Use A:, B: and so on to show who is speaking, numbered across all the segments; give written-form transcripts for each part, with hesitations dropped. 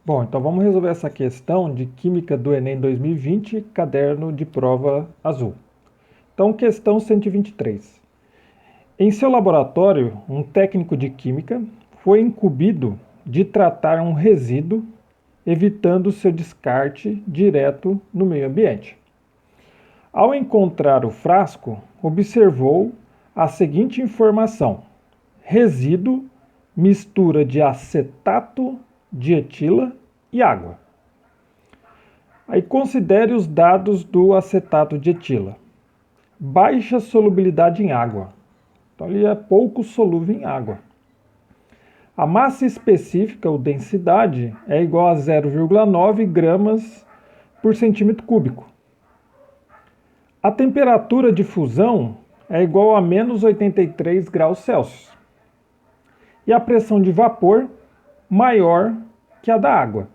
A: Bom, então vamos resolver essa questão de Química do Enem 2020, caderno de prova azul. Então, questão 123. Em seu laboratório, um técnico de química foi incumbido de tratar um resíduo, evitando seu descarte direto no meio ambiente. Ao encontrar o frasco, observou a seguinte informação: resíduo, mistura de acetato de etila e água. Aí considere os dados do acetato de etila. Baixa solubilidade em água. Então ele é pouco solúvel em água. A massa específica, ou densidade, é igual a 0,9 gramas por centímetro cúbico. A temperatura de fusão é igual a menos 83 graus Celsius. E a pressão de vapor maior que a da água.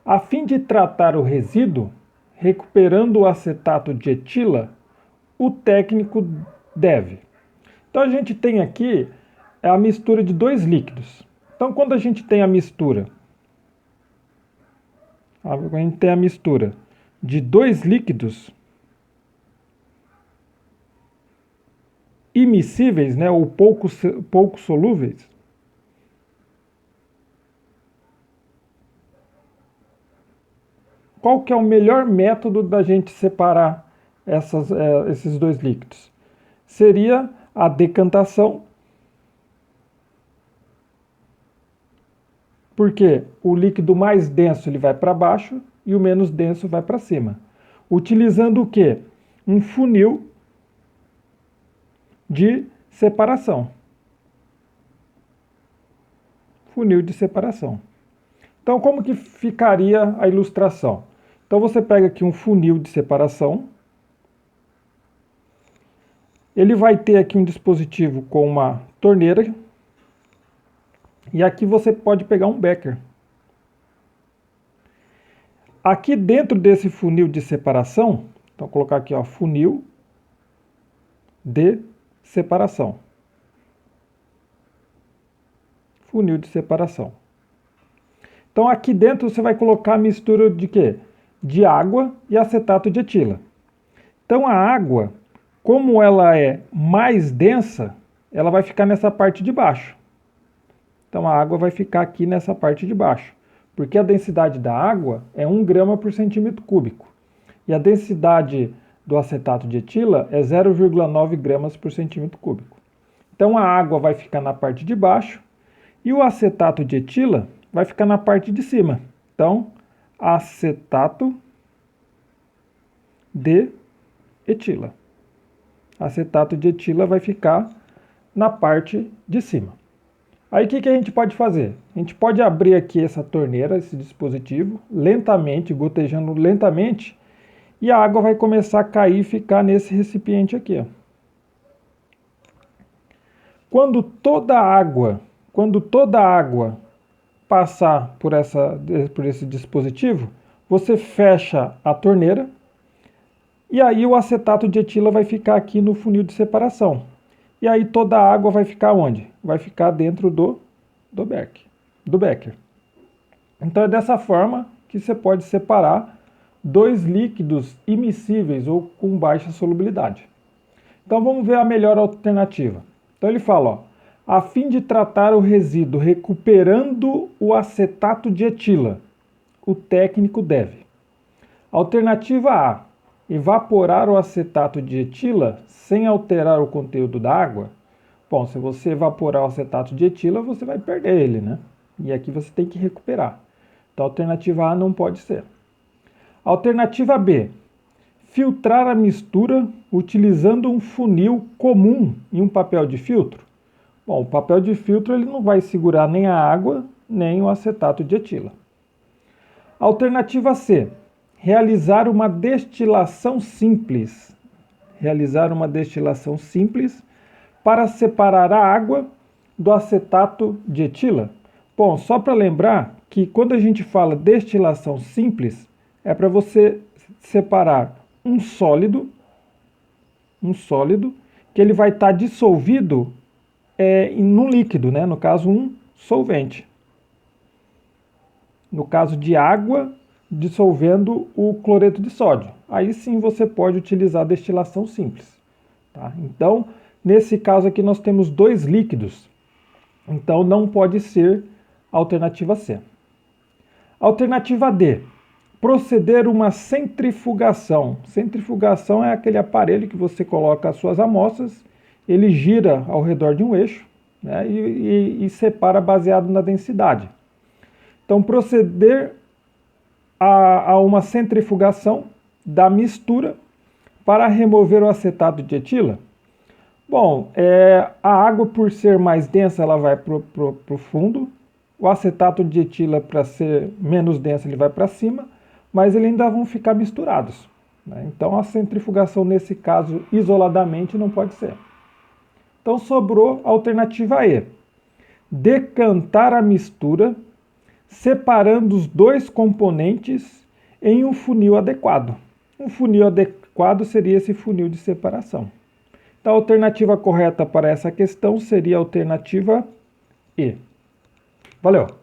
A: A fim de tratar o resíduo, recuperando o acetato de etila, o técnico deve. Então a gente tem aqui a mistura de dois líquidos. Então quando a gente tem a mistura de dois líquidos imiscíveis, né, ou pouco solúveis, qual que é o melhor método da gente separar esses dois líquidos? Seria a decantação, porque o líquido mais denso ele vai para baixo e o menos denso vai para cima. Utilizando o quê? Um funil de separação. Funil de separação. Então, como que ficaria a ilustração? Então, você pega aqui um funil de separação. Ele vai ter aqui um dispositivo com uma torneira. E aqui você pode pegar um becker. Aqui dentro desse funil de separação, então vou colocar aqui, ó, funil de separação. Funil de separação. Então aqui dentro você vai colocar a mistura de quê? De água e acetato de etila. Então a água, como ela é mais densa, ela vai ficar nessa parte de baixo. Então a água vai ficar aqui nessa parte de baixo, porque a densidade da água é 1 grama por centímetro cúbico. E a densidade do acetato de etila é 0,9 gramas por centímetro cúbico. Então a água vai ficar na parte de baixo e o acetato de etila vai ficar na parte de cima. Então, acetato de etila. Acetato de etila vai ficar na parte de cima. Aí o que a gente pode fazer? A gente pode abrir aqui essa torneira, esse dispositivo, lentamente, gotejando lentamente, e a água vai começar a cair e ficar nesse recipiente aqui, ó. Quando toda a água passar por esse dispositivo, você fecha a torneira e aí o acetato de etila vai ficar aqui no funil de separação. E aí toda a água vai ficar onde? Vai ficar dentro do becker. Então é dessa forma que você pode separar dois líquidos immiscíveis ou com baixa solubilidade. Então vamos ver a melhor alternativa. Então ele fala, ó, a fim de tratar o resíduo recuperando o acetato de etila, o técnico deve. Alternativa A, evaporar o acetato de etila sem alterar o conteúdo da água. Bom, se você evaporar o acetato de etila, você vai perder ele, né? E aqui você tem que recuperar. Então a alternativa A não pode ser. Alternativa B, filtrar a mistura utilizando um funil comum e um papel de filtro. Bom, o papel de filtro ele não vai segurar nem a água, nem o acetato de etila. Alternativa C, realizar uma destilação simples. Realizar uma destilação simples para separar a água do acetato de etila. Bom, só para lembrar que quando a gente fala destilação simples, é para você separar um sólido que ele vai estar dissolvido em um líquido, né? No caso, um solvente. no caso de água dissolvendo o cloreto de sódio. Aí sim você pode utilizar a destilação simples. Tá? Então, nesse caso aqui nós temos dois líquidos, então não pode ser a alternativa C. Alternativa D, proceder uma centrifugação. Centrifugação é aquele aparelho que você coloca as suas amostras, ele gira ao redor de um eixo, né, e separa baseado na densidade. Então, proceder a uma centrifugação da mistura para remover o acetato de etila. Bom, a água, por ser mais densa, ela vai para o fundo. O acetato de etila, para ser menos denso, ele vai para cima, mas eles ainda vão ficar misturados, né? Então, a centrifugação, nesse caso, isoladamente, não pode ser. Então, sobrou a alternativa E. Decantar a mistura, separando os dois componentes em um funil adequado. Um funil adequado seria esse funil de separação. Então, a alternativa correta para essa questão seria a alternativa E. Valeu!